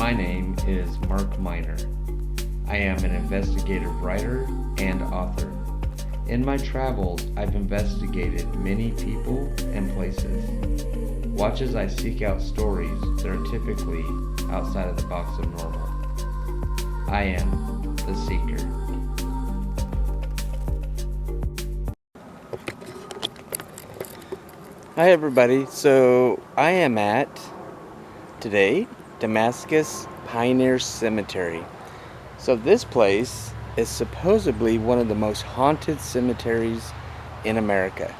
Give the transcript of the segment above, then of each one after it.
My name is Mark Miner. I am an investigative writer and author. In my travels, I've investigated many people and places. Watch as I seek out stories that are typically outside of the box of normal. I am the Seeker. Hi everybody, so I am at, today, Damascus Cemetery. So this place is supposedly one of the most haunted cemeteries in America.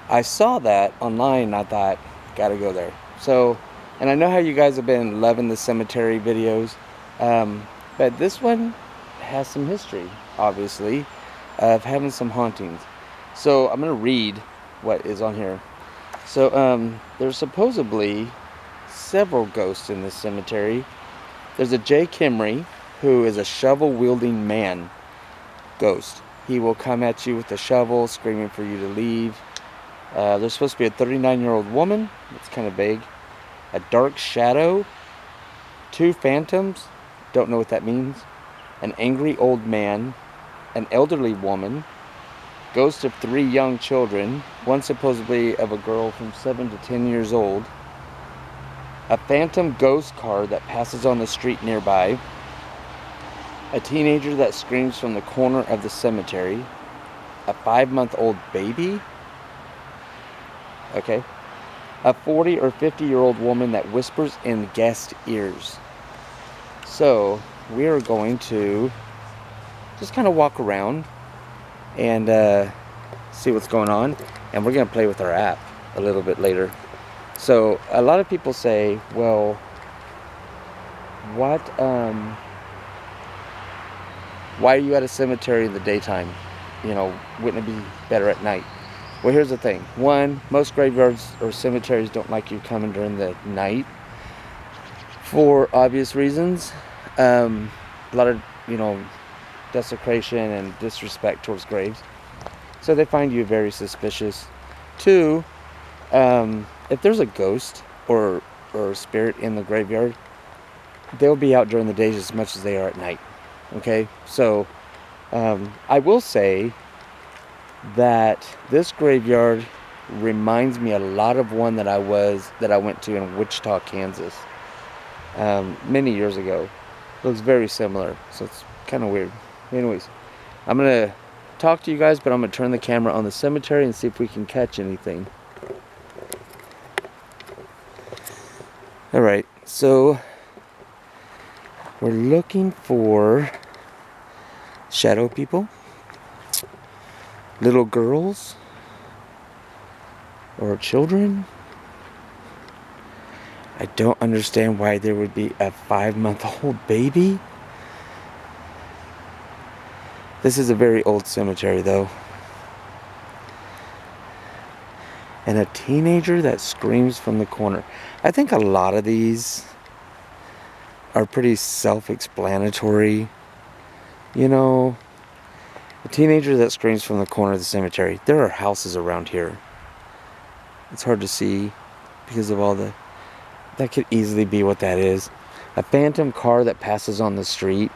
I saw that online and I thought, gotta go there. So, and I know how you guys have been loving the cemetery videos, but this one has some history, obviously, of having some hauntings. So I'm gonna read what is on here. So, there's supposedly several ghosts in this cemetery. There's a J. Kimry, who is a shovel-wielding man ghost. He will come at you with a shovel, screaming for you to leave. There's supposed to be a 39-year-old woman. It's kind of vague. A dark shadow. 2 phantoms. Don't know what that means. An angry old man. An elderly woman. Ghost of 3 young children, one supposedly of a girl from 7 to 10 years old, a phantom ghost car that passes on the street nearby, a teenager that screams from the corner of the cemetery, a 5-month-old baby, okay, a 40 or 50-year-old woman that whispers in guest ears. So, we are going to just kind of walk around and see what's going on, and we're gonna play with our app a little bit later. So a lot of people say, well, why are you at a cemetery in the daytime? You know, wouldn't it be better at night? Well, here's the thing. One, most graveyards or cemeteries don't like you coming during the night for obvious reasons. A lot of, desecration and disrespect towards graves, so they find you very suspicious. 2, if there's a ghost or a spirit in the graveyard, they'll be out during the days as much as they are at night. Okay, so I will say that this graveyard reminds me a lot of one that I went to in Wichita, Kansas, many years ago. It looks very similar, so it's kind of weird. Anyways, I'm going to talk to you guys, but I'm going to turn the camera on the cemetery and see if we can catch anything. Alright, so we're looking for shadow people, little girls, or children. I don't understand why there would be a 5-month-old baby. This is a very old cemetery, though. And a teenager that screams from the corner. I think a lot of these are pretty self-explanatory. You know, a teenager that screams from the corner of the cemetery. There are houses around here. It's hard to see because of all the... That could easily be what that is. A phantom car that passes on the street.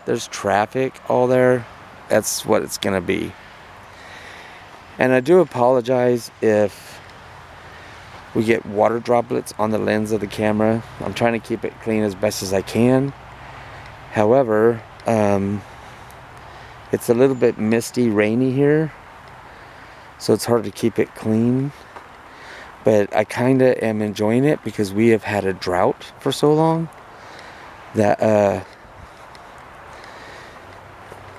There's traffic all there. That's what it's gonna be. And I do apologize if we get water droplets on the lens of the camera. I'm trying to keep it clean as best as I can. However, it's a little bit misty, rainy here, so it's hard to keep it clean. But I kind of am enjoying it because we have had a drought for so long that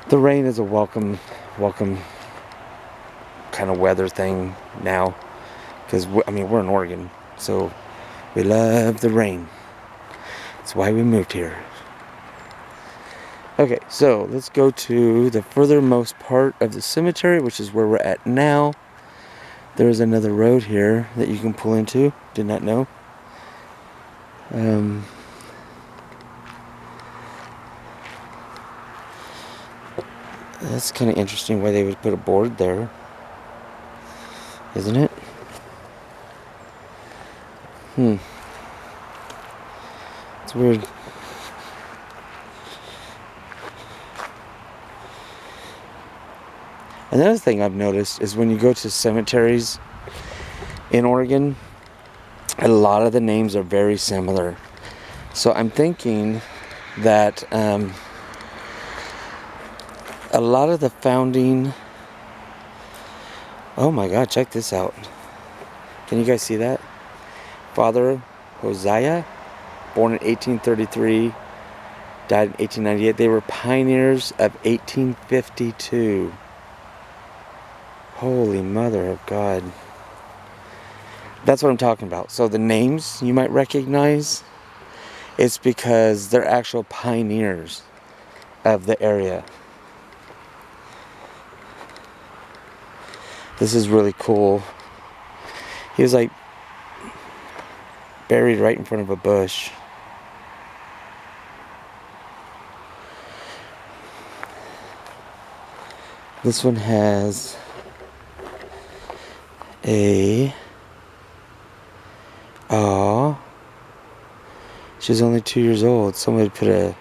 the rain is a welcome kind of weather thing now, because we're in Oregon, so we love the rain. That's why we moved here. Okay, so let's go to the furthermost part of the cemetery, which is where we're at now. There's another road here that you can pull into. Did not know. That's kind of interesting why they would put a board there, isn't it? weird. Another thing I've noticed is when you go to cemeteries in Oregon, a lot of the names are very similar. So I'm thinking that a lot of the founding... Oh my God, check this out. Can you guys see that? Father Hosea, born in 1833, died in 1898. They were pioneers of 1852. Holy mother of God. That's what I'm talking about. So the names you might recognize, it's because they're actual pioneers of the area. This is really cool. He was like buried right in front of a bush. This one has a... Oh, she's only 2 years old. Somebody put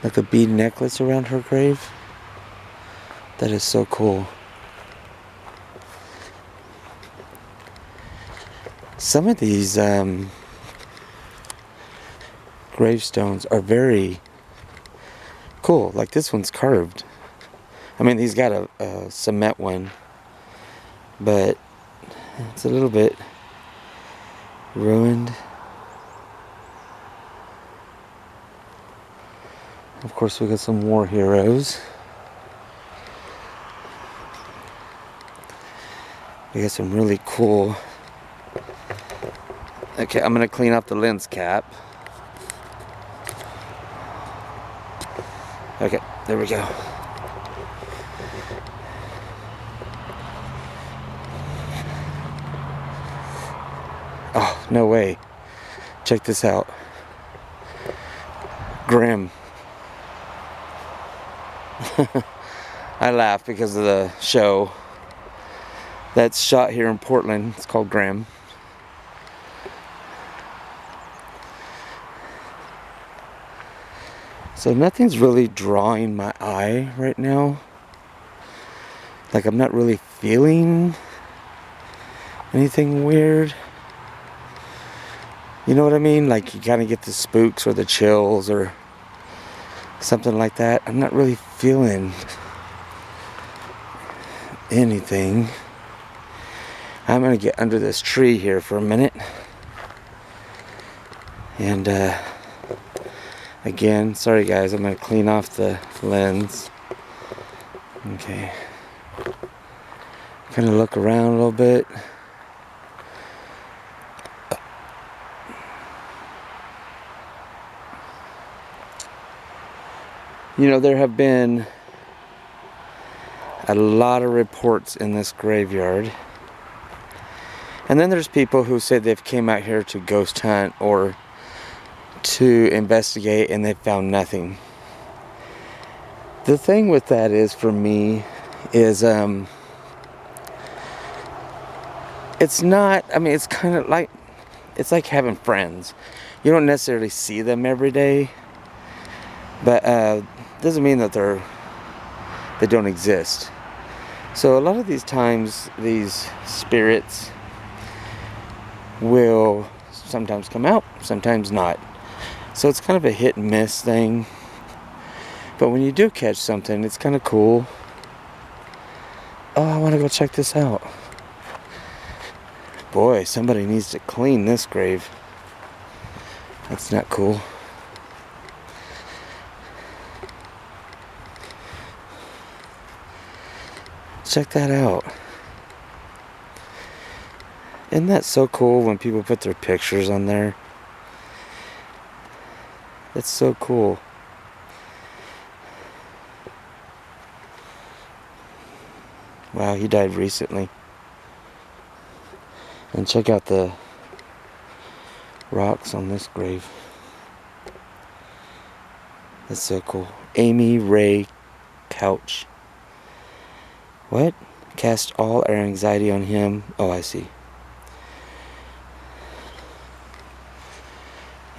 like a bead necklace around her grave. That is so cool. Some of these gravestones are very cool. Like this one's carved. I mean, he's got a cement one, but it's a little bit ruined. Of course, we got some war heroes. We got some really cool... Okay, I'm gonna clean up the lens cap. Okay, there we go. Oh, no way. Check this out. Grim. I laugh because of the show that's shot here in Portland. It's called Grimm. So nothing's really drawing my eye right now. Like I'm not really feeling anything weird. You know what I mean? Like you kind of get the spooks or the chills or something like that. I'm not really feeling anything. I'm gonna get under this tree here for a minute. And again, sorry guys, I'm gonna clean off the lens. Okay. Kind of look around a little bit. You know, there have been a lot of reports in this graveyard. And then there's people who said they've came out here to ghost hunt or to investigate and they found nothing. The thing with that is, for me, is it's not, I mean, it's kind of like, it's like having friends. You don't necessarily see them every day, but doesn't mean that they don't exist. So a lot of these times, these spirits will sometimes come out, sometimes not. So it's kind of a hit and miss thing. But when you do catch something, it's kind of cool. Oh, I want to go check this out. Boy, somebody needs to clean this grave. That's not cool. Check that out. Isn't that so cool when people put their pictures on there? That's so cool. Wow, he died recently. And check out the rocks on this grave. That's so cool. Amy Ray Couch. What? Cast all our anxiety on him. Oh, I see.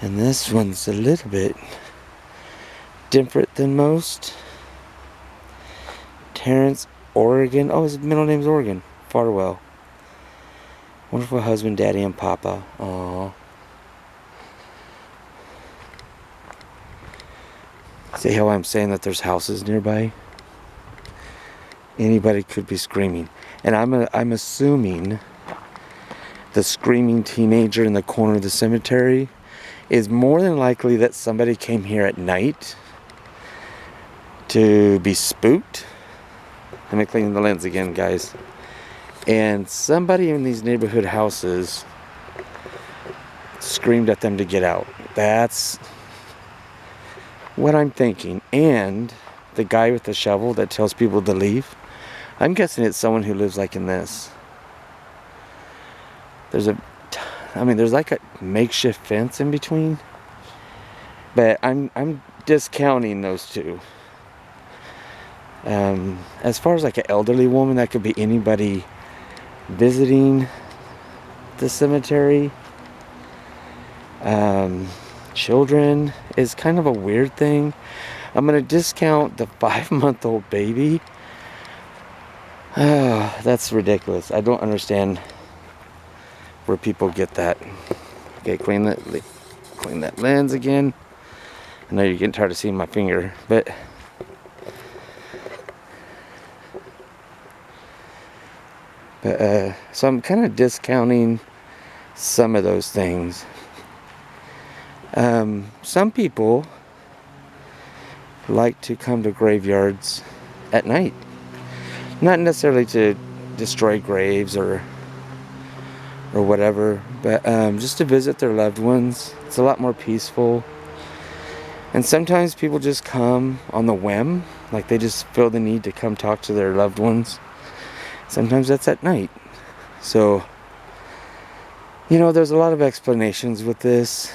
And this one's a little bit different than most. Terrence, Oregon. Oh, his middle name's Oregon. Farwell. Wonderful husband, daddy, and papa. Aww. See how I'm saying that there's houses nearby? Anybody could be screaming. And I'm assuming the screaming teenager in the corner of the cemetery is more than likely that somebody came here at night to be spooked. Let me clean the lens again, guys. And somebody in these neighborhood houses screamed at them to get out. That's what I'm thinking. And the guy with the shovel that tells people to leave, I'm guessing it's someone who lives like in this. There's like a makeshift fence in between. But I'm discounting those two. As far as like an elderly woman, that could be anybody visiting the cemetery. Children is kind of a weird thing. I'm gonna discount the 5-month-old baby. That's ridiculous. I don't understand where people get that. Okay, clean that lens again. I know you're getting tired of seeing my finger, but so I'm kind of discounting some of those things. Some people like to come to graveyards at night. Not necessarily to destroy graves or whatever, but just to visit their loved ones. It's a lot more peaceful. And sometimes people just come on the whim, like they just feel the need to come talk to their loved ones. Sometimes that's at night. So, there's a lot of explanations with this.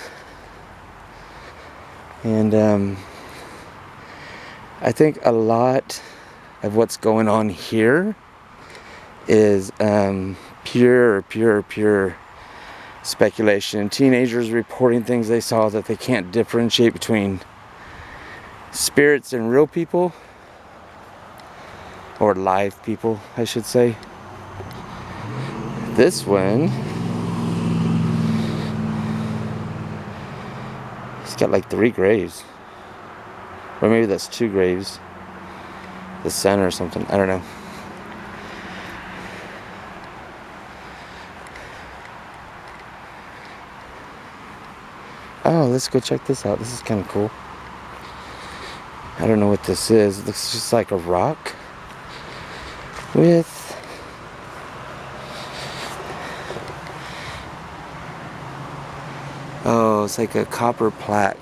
And I think a lot of what's going on here is pure speculation. Teenagers reporting things they saw that they can't differentiate between spirits and real people, or live people, I should say. This one, he's got like 3 graves, or maybe that's 2 graves, the son or something, I don't know. Oh, let's go check this out. This is kind of cool. I don't know what this is. It looks just like a rock with it's like a copper plaque.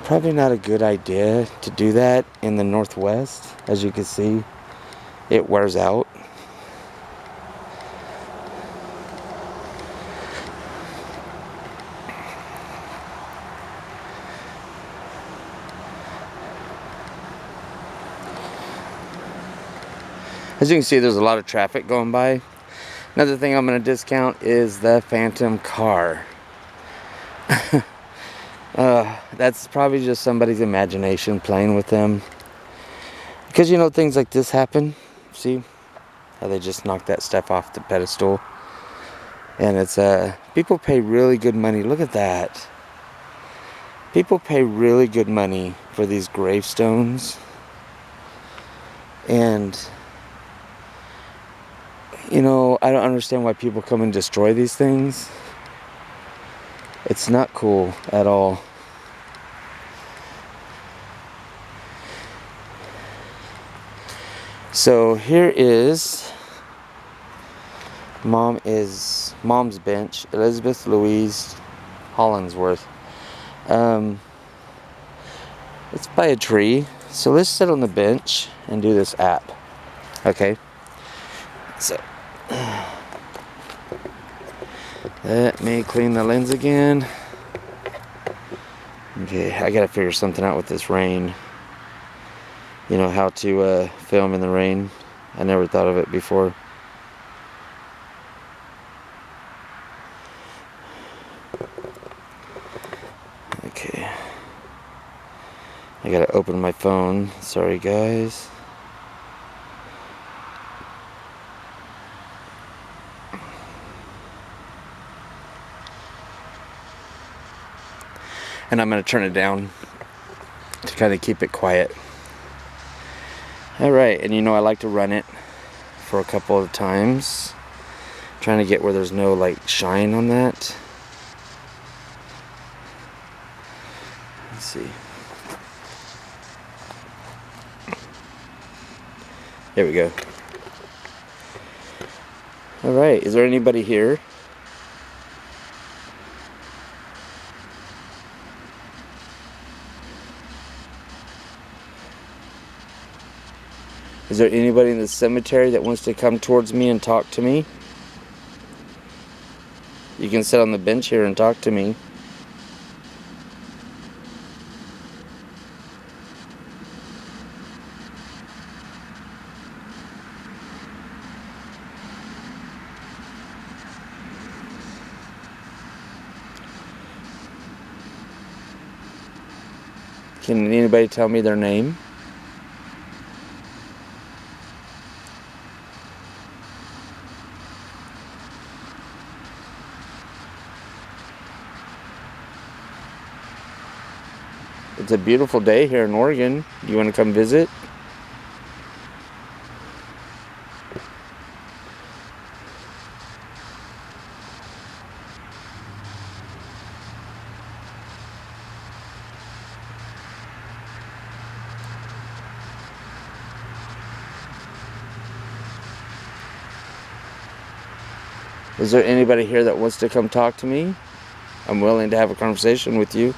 Probably not a good idea to do that in the Northwest. As you can see, it wears out. As you can see, there's a lot of traffic going by. Another thing I'm going to discount is the phantom car. That's probably just somebody's imagination playing with them. Because things like this happen. See how they just knocked that stuff off the pedestal. And it's people pay really good money. Look at that. People pay really good money for these gravestones. And I don't understand why people come and destroy these things. It's not cool at all. So here is Mom's bench, Elizabeth Louise Hollingsworth. It's by a tree. So let's sit on the bench and do this app. Okay. So let me clean the lens again. Okay, I gotta figure something out with this rain. How to film in the rain. I never thought of it before. I gotta open my phone. Sorry, guys. And I'm gonna turn it down to kind of keep it quiet. Alright, and I like to run it for a couple of times. Trying to get where there's no like shine on that. Let's see. There we go. Alright, is there anybody here? Is there anybody in the cemetery that wants to come towards me and talk to me? You can sit on the bench here and talk to me. Can anybody tell me their name? It's a beautiful day here in Oregon. Do you want to come visit? Is there anybody here that wants to come talk to me? I'm willing to have a conversation with you.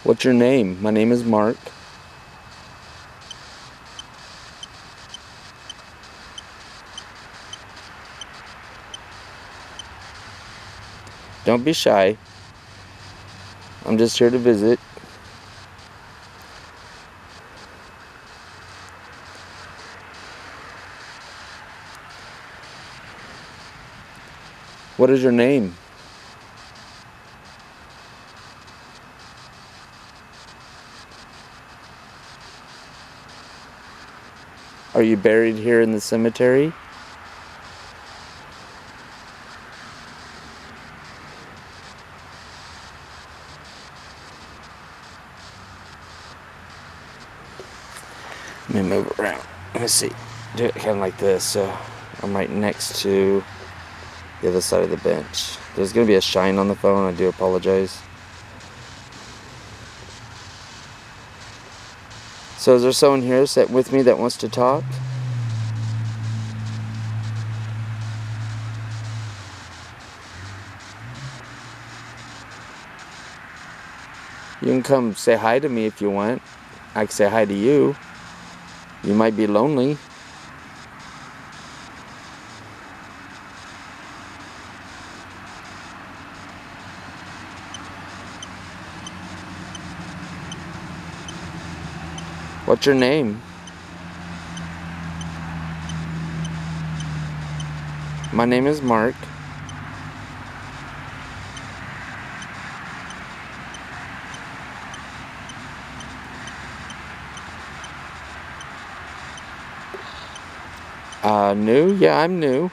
What's your name? My name is Mark. Don't be shy. I'm just here to visit. What is your name? Are you buried here in the cemetery? Let me move it around. Let me see. Do it kind of like this. So I'm right next to the other side of the bench. There's going to be a shine on the phone. I do apologize. So is there someone here sitting with me that wants to talk? You can come say hi to me if you want. I can say hi to you. You might be lonely. What's your name? My name is Mark. New? Yeah, I'm new.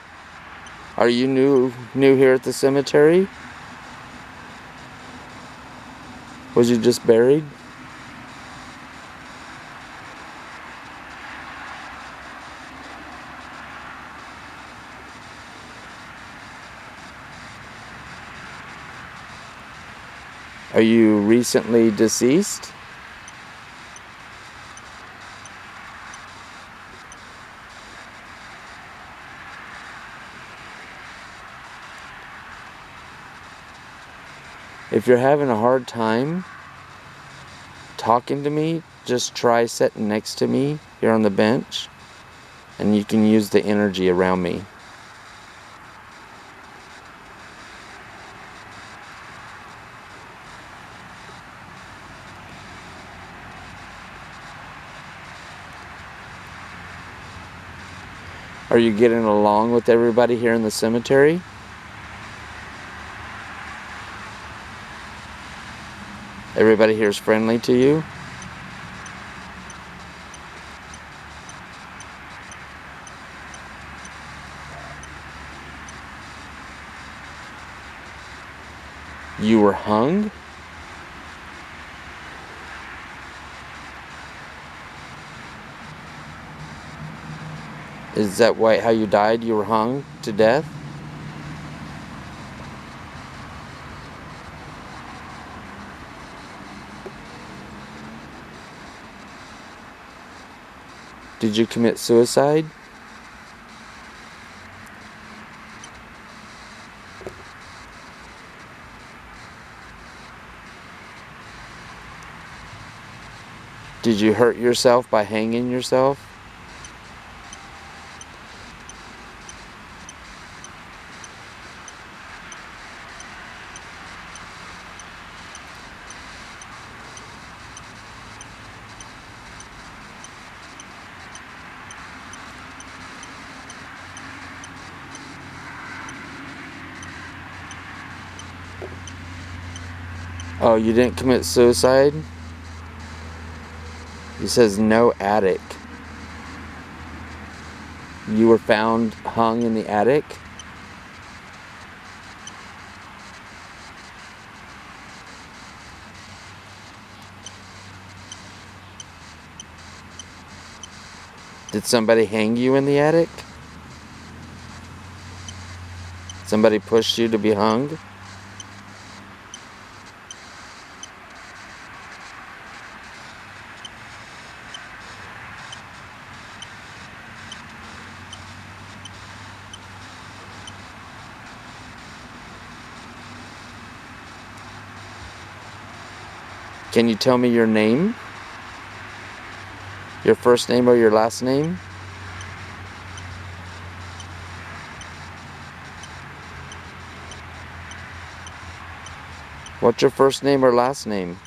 Are you new here at the cemetery? Was you just buried? Are you recently deceased? If you're having a hard time talking to me, just try sitting next to me here on the bench, and you can use the energy around me. Are you getting along with everybody here in the cemetery? Everybody here is friendly to you? You were hung? Is that how you died? You were hung to death? Did you commit suicide? Did you hurt yourself by hanging yourself? Oh, you didn't commit suicide? It says no attic. You were found hung in the attic? Did somebody hang you in the attic? Somebody pushed you to be hung? Can you tell me your name? Your first name or your last name? What's your first name or last name?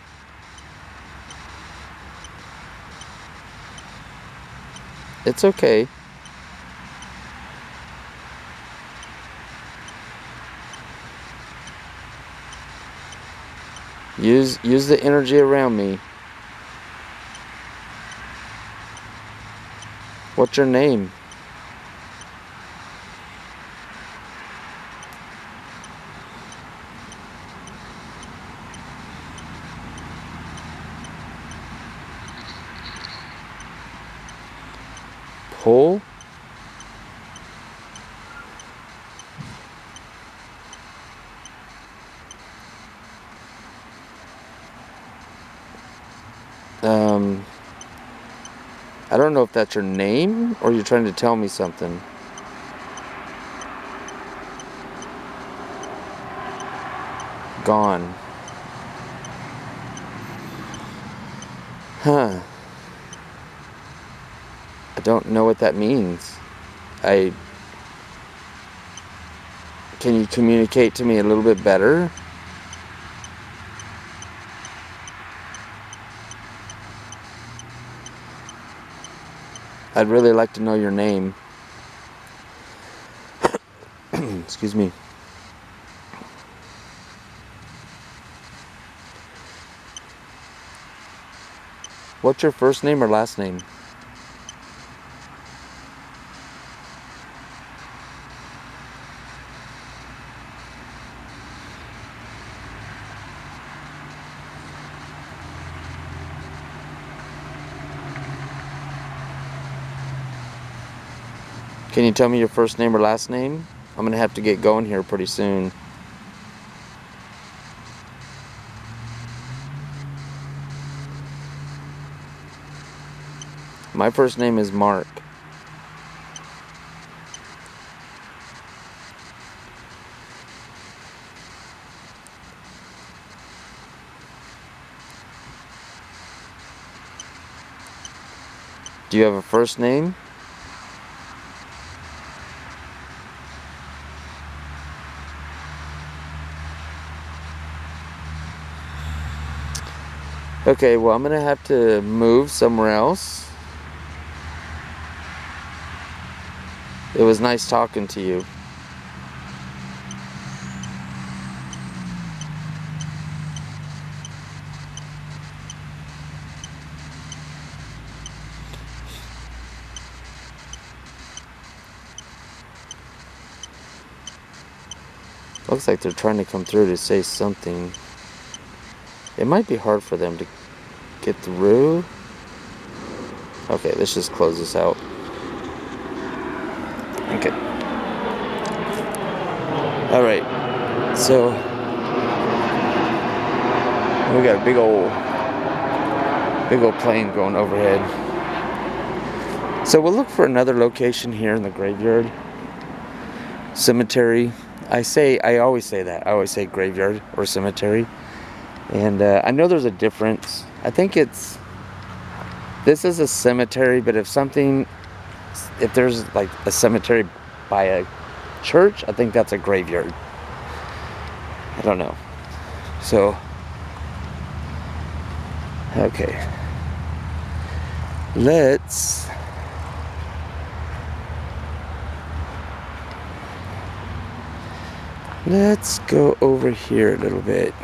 It's okay. Use the energy around me. What's your name? Pull? I don't know if that's your name or you're trying to tell me something. Gone. Huh. I don't know what that means. Can you communicate to me a little bit better? I'd really like to know your name. Excuse me. What's your first name or last name? Can you tell me your first name or last name? I'm gonna have to get going here pretty soon. My first name is Mark. Do you have a first name? Okay, well, I'm gonna have to move somewhere else. It was nice talking to you. Looks like they're trying to come through to say something. It might be hard for them to get through. Okay, let's just close this out. Okay. Alright, so we got a big old plane going overhead. So we'll look for another location here in the graveyard cemetery. I always say that. I always say graveyard or cemetery. And I know there's a difference. I think this is a cemetery, but if there's like a cemetery by a church, I think that's a graveyard. I don't know. So, okay. Let's go over here a little bit.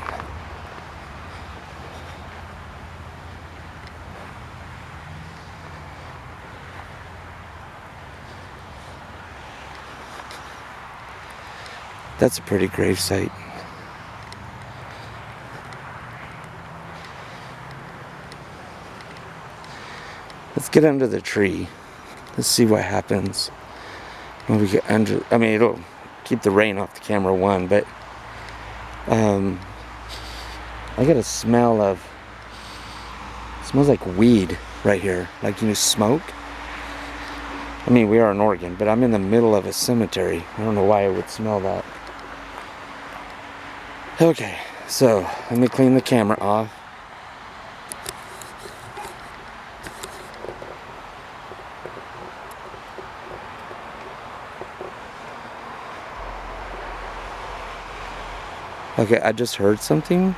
That's a pretty grave site. Let's get under the tree. Let's see what happens when we get under. I mean, it'll keep the rain off the camera, one, but I get a smell of. It smells like weed right here, like smoke. I mean, we are in Oregon, but I'm in the middle of a cemetery. I don't know why I would smell that. Okay, so let me clean the camera off. Okay, I just heard something.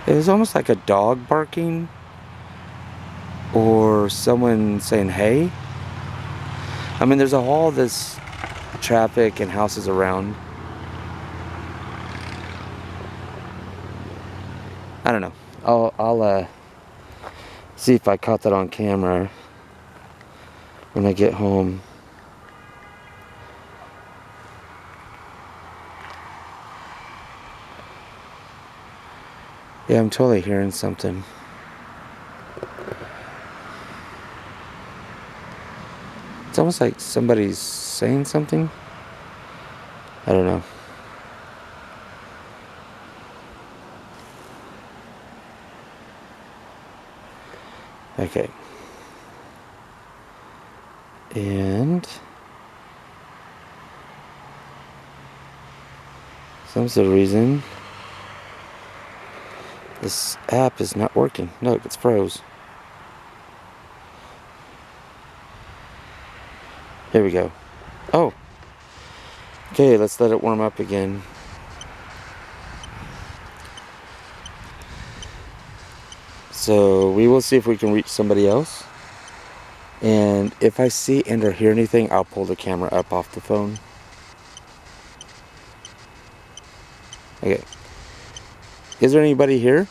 It was almost like a dog barking or someone saying hey. I mean, there's all this traffic and houses around. I don't know. I'll see if I caught that on camera when I get home. Yeah, I'm totally hearing something. It's almost like somebody's saying something. I don't know. Okay. And some sort of reason this app is not working. Look, it's froze. Here we go. Oh. Okay, let's let it warm up again. So we will see if we can reach somebody else. And if I see and or hear anything, I'll pull the camera up off the phone. Okay. Is there anybody here?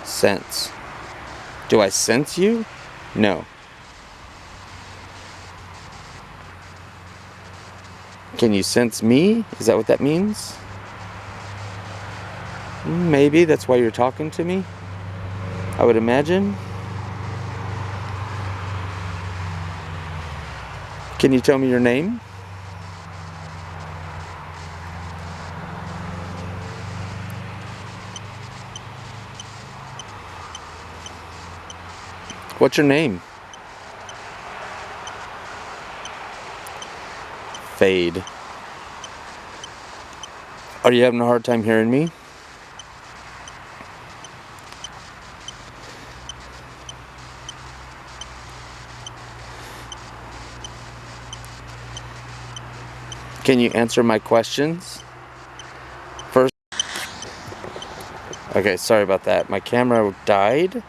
Sense. Do I sense you? No. Can you sense me? Is that what that means? Maybe that's why you're talking to me, I would imagine. Can you tell me your name? What's your name? Fade. Are you having a hard time hearing me? Can you answer my questions first? Okay, sorry about that. My camera died.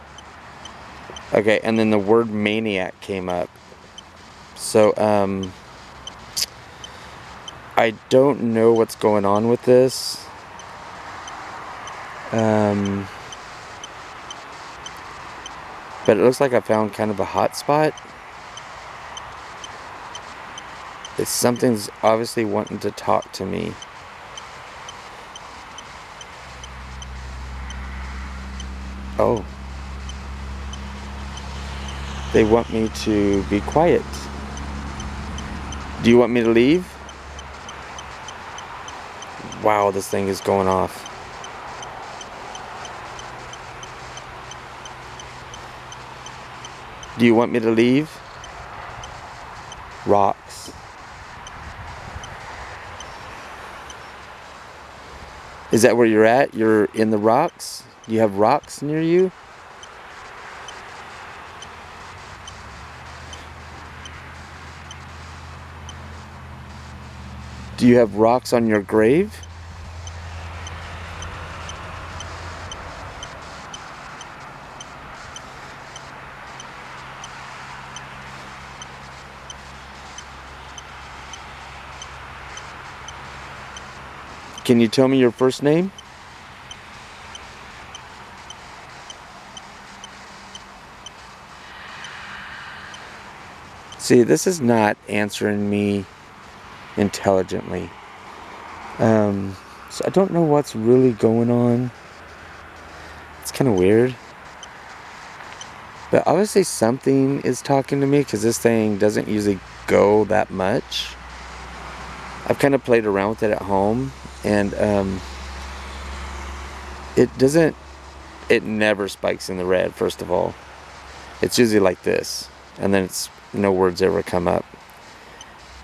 Okay, and then the word maniac came up. So, I don't know what's going on with this. But it looks like I found kind of a hot spot. It's something's obviously wanting to talk to me. Oh. They want me to be quiet. Do you want me to leave? Wow, this thing is going off. Do you want me to leave? Rocks. Is that where you're at? You're in the rocks? Do you have rocks near you? Do you have rocks on your grave? Can you tell me your first name? See, this is not answering me intelligently. So I don't know what's really going on. It's kind of weird. But obviously something is talking to me because this thing doesn't usually go that much. I've kind of played around with it at home, and it never spikes in the red, first of all. It's usually like this, and then no words ever come up.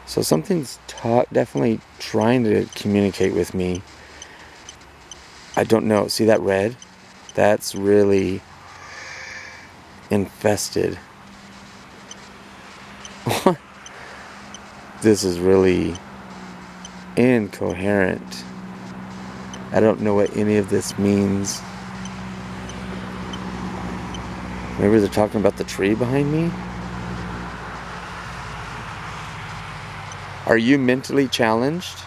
So something's definitely trying to communicate with me. I don't know. See that red? That's really infested. This is really incoherent. I don't know what any of this means. Maybe they're talking about the tree behind me? Are you mentally challenged?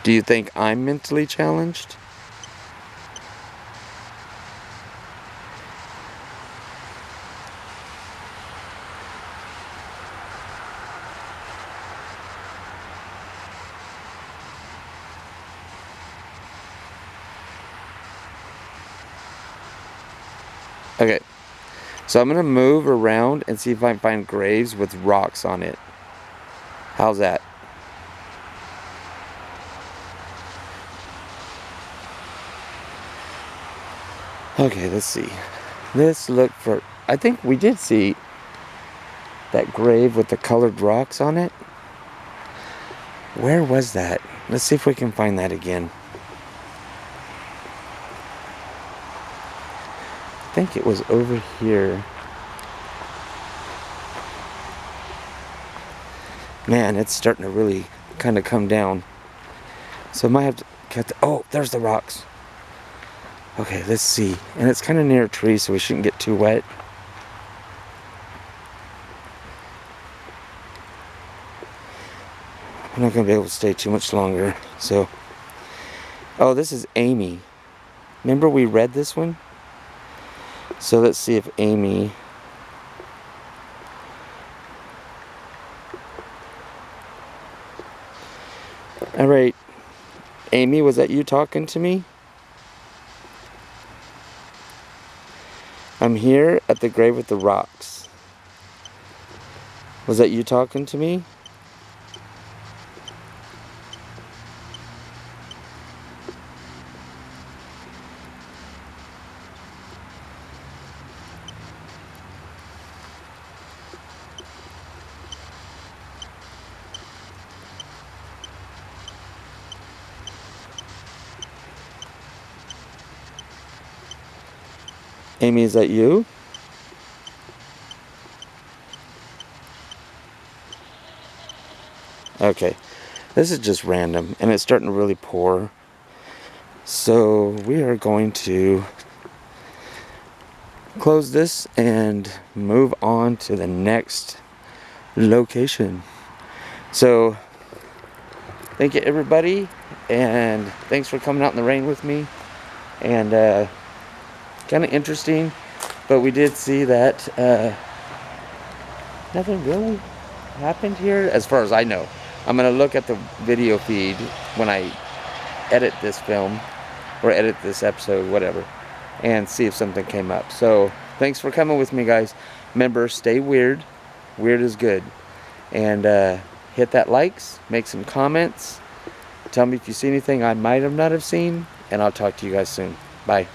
Do you think I'm mentally challenged? Okay, so I'm gonna move around and see if I can find graves with rocks on it. How's that? Okay, let's see. Let's look for, I think we did see that grave with the colored rocks on it. Where was that? Let's see if we can find that again. I think it was over here. Man, it's starting to really kind of come down. So I might have to cut the, oh, there's the rocks. Okay, let's see. And it's kind of near a tree, so we shouldn't get too wet. I'm not going to be able to stay too much longer. So, oh, this is Amy. Remember we read this one? So let's see if Amy... Alright, Amy, was that you talking to me? I'm here at the grave with the rocks. Was that you talking to me? Amy, is that you? Okay. This is just random, and it's starting to really pour. So we are going to close this and move on to the next location. So thank you, everybody, and thanks for coming out in the rain with me. And kind of interesting, but we did see that nothing really happened here as far as I know. I'm gonna look at the video feed when I edit this film or edit this episode, whatever, and see if something came up. So thanks for coming with me, guys. Remember, stay weird. Weird is good. And hit that likes, make some comments, tell me if you see anything I might have not have seen, and I'll talk to you guys soon. Bye.